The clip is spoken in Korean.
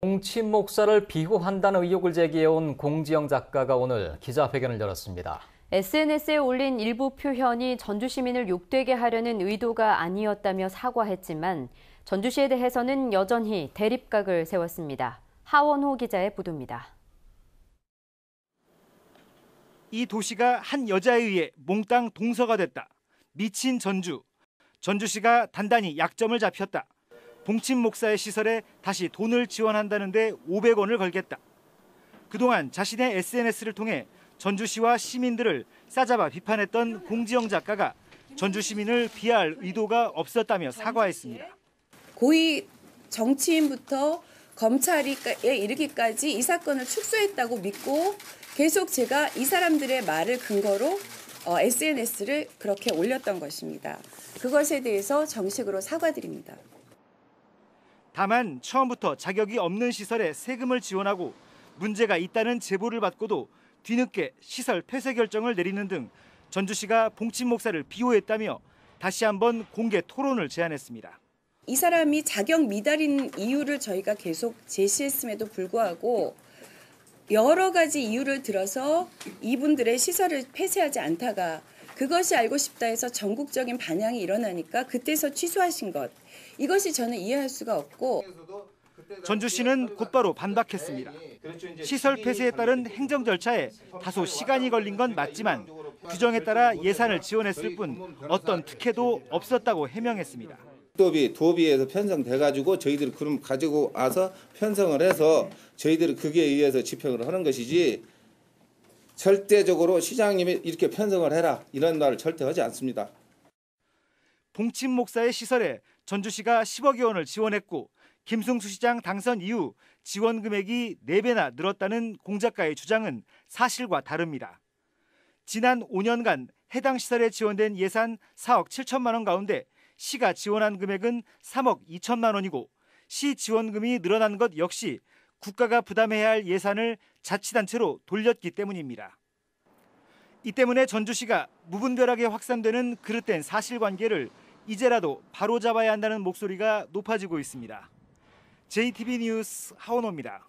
공친 목사를 비호한다는 의혹을 제기해온 공지영 작가가 오늘 기자회견을 열었습니다. SNS에 올린 일부 표현이 전주 시민을 욕되게 하려는 의도가 아니었다며 사과했지만 전주시에 대해서는 여전히 대립각을 세웠습니다. 하원호 기자의 보도입니다. 이 도시가 한 여자에 의해 몽땅 동서가 됐다. 미친 전주. 전주시가 단단히 약점을 잡혔다. 봉친 목사의 시설에 다시 돈을 지원한다는데 500원을 걸겠다. 그동안 자신의 SNS를 통해 전주시와 시민들을 싸잡아 비판했던 공지영 작가가 전주 시민을 비하할 의도가 없었다며 사과했습니다. 고위 정치인부터 검찰에 이르기까지 이 사건을 축소했다고 믿고 계속 제가 이 사람들의 말을 근거로 SNS를 그렇게 올렸던 것입니다. 그것에 대해서 정식으로 사과드립니다. 다만 처음부터 자격이 없는 시설에 세금을 지원하고 문제가 있다는 제보를 받고도 뒤늦게 시설 폐쇄 결정을 내리는 등 전주시가 봉친 목사를 비호했다며 다시 한번 공개 토론을 제안했습니다. 이 사람이 자격 미달인 이유를 저희가 계속 제시했음에도 불구하고 여러 가지 이유를 들어서 이분들의 시설을 폐쇄하지 않다가 그것이 알고 싶다 해서 전국적인 반향이 일어나니까 그때서 취소하신 것. 이것이 저는 이해할 수가 없고. 전주시는 곧바로 반박했습니다. 시설 폐쇄에 따른 행정 절차에 다소 시간이 걸린 건 맞지만 규정에 따라 예산을 지원했을 뿐 어떤 특혜도 없었다고 해명했습니다. 도비에서 편성돼가지고 저희들이 그럼 가지고 와서 편성을 해서 저희들이 그게 의해서 집행을 하는 것이지 절대적으로 시장님이 이렇게 편성을 해라 이런 말을 절대 하지 않습니다. 봉친 목사의 시설에 전주시가 10억여 원을 지원했고 김승수 시장 당선 이후 지원 금액이 4배나 늘었다는 공 작가의 주장은 사실과 다릅니다. 지난 5년간 해당 시설에 지원된 예산 4억 7천만 원 가운데 시가 지원한 금액은 3억 2천만 원이고 시 지원금이 늘어난 것 역시 국가가 부담해야 할 예산을 자치단체로 돌렸기 때문입니다. 이 때문에 전주시가 무분별하게 확산되는 그릇된 사실관계를 이제라도 바로잡아야 한다는 목소리가 높아지고 있습니다. JTB 뉴스 하원호입니다.